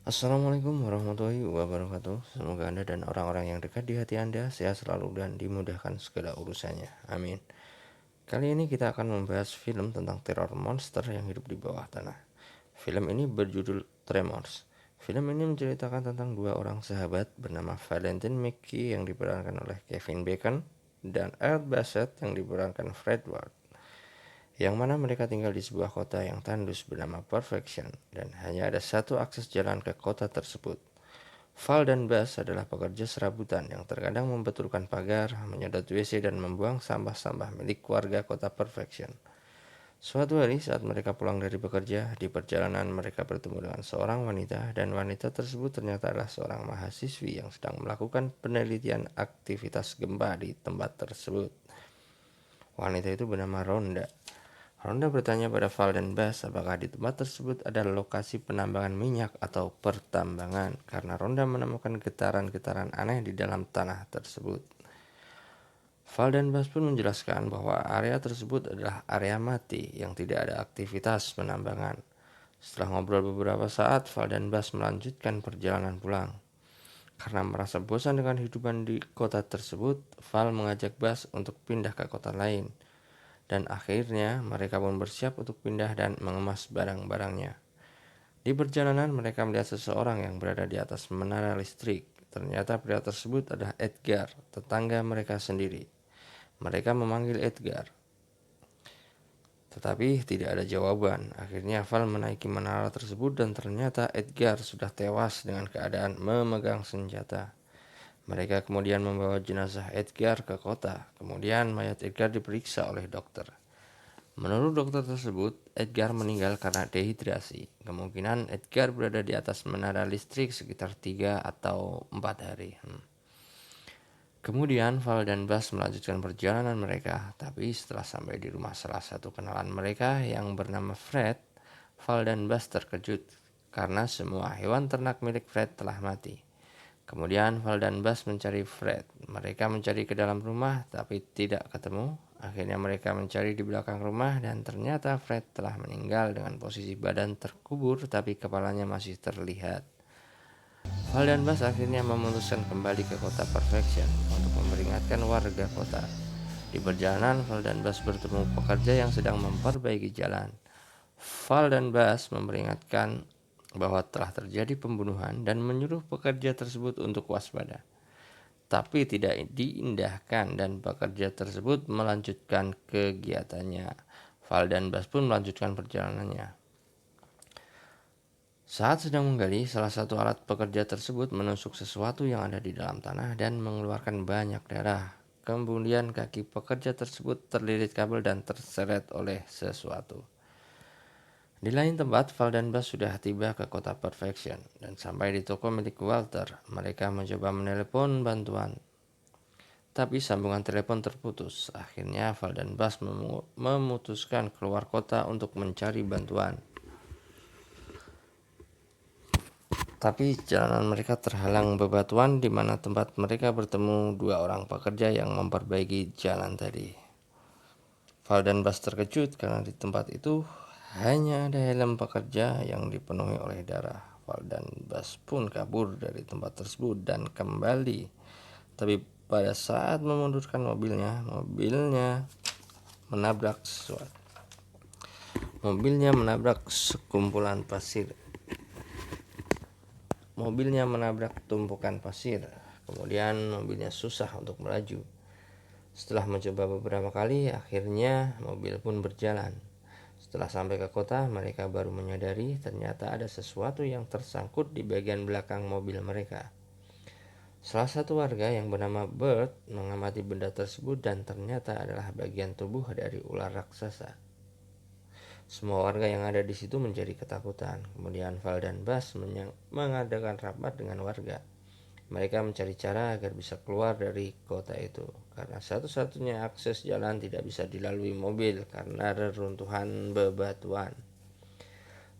Assalamualaikum warahmatullahi wabarakatuh. Semoga Anda dan orang-orang yang dekat di hati Anda sehat selalu dan dimudahkan segala urusannya. Amin. Kali ini kita akan membahas film tentang teror monster yang hidup di bawah tanah. Film ini berjudul Tremors. Film ini menceritakan tentang dua orang sahabat bernama Valentine McKee yang diperankan oleh Kevin Bacon dan Ed Bassett yang diperankan Fred Ward, yang mana mereka tinggal di sebuah kota yang tandus bernama Perfection dan hanya ada satu akses jalan ke kota tersebut. Val dan Bas adalah pekerja serabutan yang terkadang membetulkan pagar, menyedot WC, dan membuang sampah-sampah milik warga kota Perfection. Suatu hari saat mereka pulang dari bekerja, di perjalanan mereka bertemu dengan seorang wanita dan wanita tersebut ternyata adalah seorang mahasiswi yang sedang melakukan penelitian aktivitas gempa di tempat tersebut. Wanita itu bernama Rhonda. Rhonda bertanya pada Val dan Bas apakah di tempat tersebut ada lokasi penambangan minyak atau pertambangan, karena Rhonda menemukan getaran-getaran aneh di dalam tanah tersebut. Val dan Bas pun menjelaskan bahwa area tersebut adalah area mati yang tidak ada aktivitas penambangan. Setelah ngobrol beberapa saat, Val dan Bas melanjutkan perjalanan pulang. Karena merasa bosan dengan hidupan di kota tersebut, Val mengajak Bas untuk pindah ke kota lain. Dan akhirnya mereka pun bersiap untuk pindah dan mengemas barang-barangnya. Di perjalanan mereka melihat seseorang yang berada di atas menara listrik. Ternyata pria tersebut adalah Edgar, tetangga mereka sendiri. Mereka memanggil Edgar, tetapi tidak ada jawaban. Akhirnya Val menaiki menara tersebut dan ternyata Edgar sudah tewas dengan keadaan memegang senjata. Mereka kemudian membawa jenazah Edgar ke kota. Kemudian mayat Edgar diperiksa oleh dokter. Menurut dokter tersebut, Edgar meninggal karena dehidrasi. Kemungkinan Edgar berada di atas menara listrik sekitar 3 atau 4 hari. Kemudian Val dan Bas melanjutkan perjalanan mereka, tapi setelah sampai di rumah salah satu kenalan mereka yang bernama Fred, Val dan Bas terkejut karena semua hewan ternak milik Fred telah mati. Kemudian Val dan Bas mencari Fred. Mereka mencari ke dalam rumah tapi tidak ketemu. Akhirnya mereka mencari di belakang rumah dan ternyata Fred telah meninggal dengan posisi badan terkubur tapi kepalanya masih terlihat. Val dan Bas akhirnya memutuskan kembali ke kota Perfection untuk memperingatkan warga kota. Di perjalanan, Val dan Bas bertemu pekerja yang sedang memperbaiki jalan. Val dan Bas memperingatkan bahwa telah terjadi pembunuhan dan menyuruh pekerja tersebut untuk waspada. Tapi tidak diindahkan dan pekerja tersebut melanjutkan kegiatannya. Val dan Bas pun melanjutkan perjalanannya. Saat sedang menggali, salah satu alat pekerja tersebut menusuk sesuatu yang ada di dalam tanah dan mengeluarkan banyak darah. Kemudian kaki pekerja tersebut terlilit kabel dan terseret oleh sesuatu. Di lain tempat, Val dan Bas sudah tiba ke kota Perfection dan sampai di toko milik Walter. Mereka mencoba menelepon bantuan, tapi sambungan telepon terputus. Akhirnya Val dan Bas memutuskan keluar kota untuk mencari bantuan. Tapi jalanan mereka terhalang bebatuan di mana tempat mereka bertemu dua orang pekerja yang memperbaiki jalan tadi. Val dan Bas terkejut karena di tempat itu hanya ada helm pekerja yang dipenuhi oleh darah. Val dan Bas pun kabur dari tempat tersebut dan kembali. Tapi pada saat memundurkan mobilnya menabrak sesuatu. Mobilnya menabrak sekumpulan pasir. Mobilnya menabrak tumpukan pasir. Kemudian mobilnya susah untuk melaju. Setelah mencoba beberapa kali, akhirnya mobil pun berjalan. Setelah sampai ke kota, mereka baru menyadari ternyata ada sesuatu yang tersangkut di bagian belakang mobil mereka. Salah satu warga yang bernama Bert mengamati benda tersebut dan ternyata adalah bagian tubuh dari ular raksasa. Semua warga yang ada di situ menjadi ketakutan. Kemudian Val dan Bas mengadakan rapat dengan warga. Mereka mencari cara agar bisa keluar dari kota itu, karena satu-satunya akses jalan tidak bisa dilalui mobil karena reruntuhan bebatuan.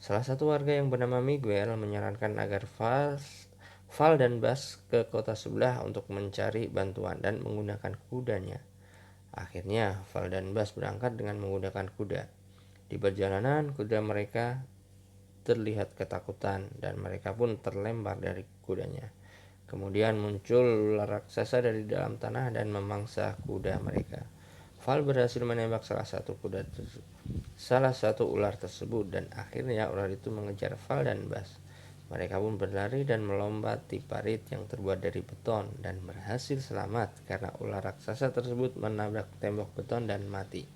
Salah satu warga yang bernama Miguel menyarankan agar Val dan Bas ke kota sebelah untuk mencari bantuan dan menggunakan kudanya. Akhirnya Val dan Bas berangkat dengan menggunakan kuda. Di perjalanan, kuda mereka terlihat ketakutan dan mereka pun terlempar dari kudanya. Kemudian muncul ular raksasa dari dalam tanah dan memangsa kuda mereka. Val berhasil menembak salah satu ular tersebut dan akhirnya ular itu mengejar Val dan Bas. Mereka pun berlari dan melompati parit yang terbuat dari beton dan berhasil selamat karena ular raksasa tersebut menabrak tembok beton dan mati.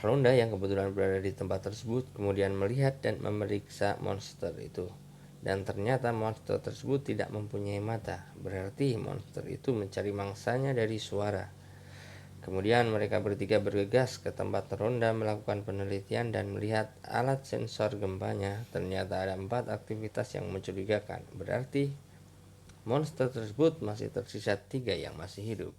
Ronda yang kebetulan berada di tempat tersebut kemudian melihat dan memeriksa monster itu. Dan ternyata monster tersebut tidak mempunyai mata, berarti monster itu mencari mangsanya dari suara. Kemudian mereka bertiga bergegas ke tempat Ronda melakukan penelitian dan melihat alat sensor gempanya. Ternyata ada 4 aktivitas yang mencurigakan, berarti monster tersebut masih tersisa 3 yang masih hidup.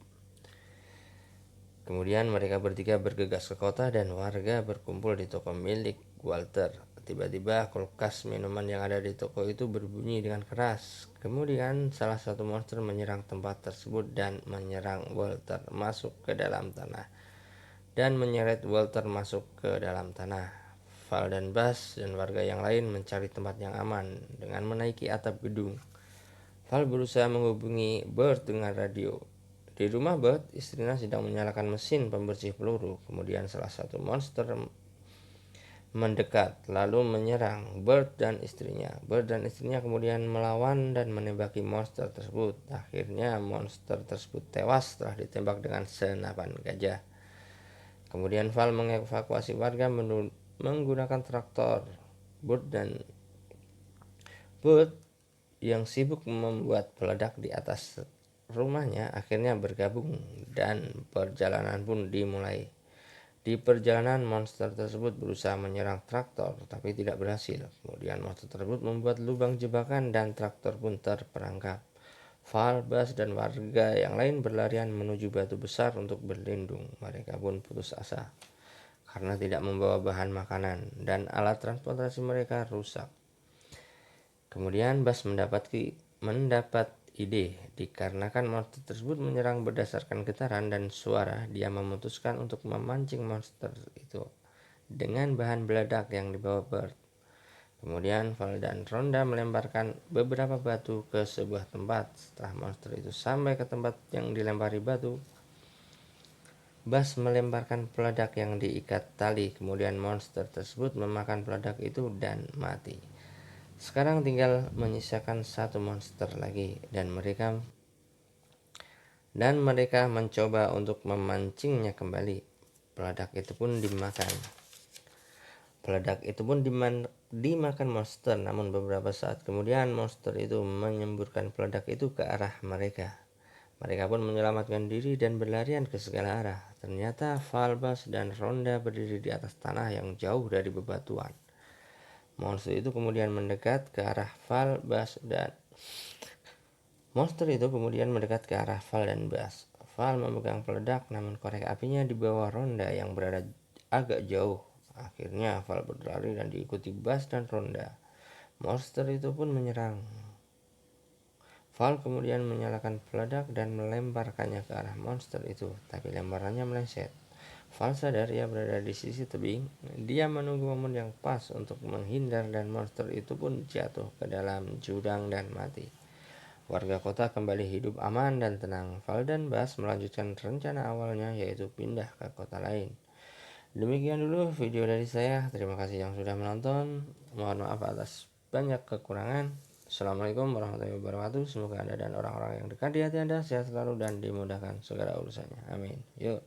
Kemudian mereka bertiga bergegas ke kota dan warga berkumpul di toko milik Walter. Tiba-tiba kulkas minuman yang ada di toko itu berbunyi dengan keras. Kemudian salah satu monster menyerang tempat tersebut dan menyerang Walter masuk ke dalam tanah. Dan menyeret Walter masuk ke dalam tanah. Val dan Bas dan warga yang lain mencari tempat yang aman dengan menaiki atap gedung. Val berusaha menghubungi Bert dengan radio. Di rumah Bert, istrinya sedang menyalakan mesin pembersih peluru. Kemudian salah satu monster mendekat lalu menyerang Bert dan istrinya. Bert dan istrinya kemudian melawan dan menembaki monster tersebut. Akhirnya monster tersebut tewas setelah ditembak dengan senapan gajah. Kemudian Val mengevakuasi warga menggunakan traktor. Bert yang sibuk membuat peledak di atas rumahnya akhirnya bergabung dan perjalanan pun dimulai. Di perjalanan monster tersebut berusaha menyerang traktor tapi tidak berhasil. Kemudian monster tersebut membuat lubang jebakan dan traktor pun terperangkap. Val, Bas, dan warga yang lain berlarian menuju batu besar untuk berlindung. Mereka pun putus asa karena tidak membawa bahan makanan dan alat transportasi mereka rusak. Kemudian Bas mendapat ide. Dikarenakan monster tersebut menyerang berdasarkan getaran dan suara, dia memutuskan untuk memancing monster itu dengan bahan beledak yang dibawa Bert. Kemudian Val dan Ronda melemparkan beberapa batu ke sebuah tempat. Setelah monster itu sampai ke tempat yang dilempari batu, Bas melemparkan peledak yang diikat tali. Kemudian monster tersebut memakan peledak itu dan mati. Sekarang tinggal menyisakan satu monster lagi dan mereka mencoba untuk memancingnya kembali. Peledak itu pun dimakan monster, namun beberapa saat kemudian monster itu menyemburkan peledak itu ke arah mereka. Mereka pun menyelamatkan diri dan berlarian ke segala arah. Ternyata Val, Bas, dan Ronda berdiri di atas tanah yang jauh dari bebatuan. Monster itu kemudian mendekat ke arah Val, Bas, dan Bas. Val memegang peledak, namun korek apinya di bawah Ronda yang berada agak jauh. Akhirnya Val berlari dan diikuti Bas dan Ronda. Monster itu pun menyerang. Val kemudian menyalakan peledak dan melemparkannya ke arah monster itu, tapi lemparannya meleset. Val sadar ia berada di sisi tebing. Dia menunggu momen yang pas untuk menghindar dan monster itu pun jatuh ke dalam jurang dan mati. Warga kota kembali hidup aman dan tenang. Val dan Bas melanjutkan rencana awalnya, yaitu pindah ke kota lain. Demikian dulu video dari saya. Terima kasih yang sudah menonton. Mohon maaf atas banyak kekurangan. Assalamualaikum warahmatullahi wabarakatuh. Semoga Anda dan orang-orang yang dekat di hati Anda sehat selalu dan dimudahkan segala urusannya. Amin. Yuk.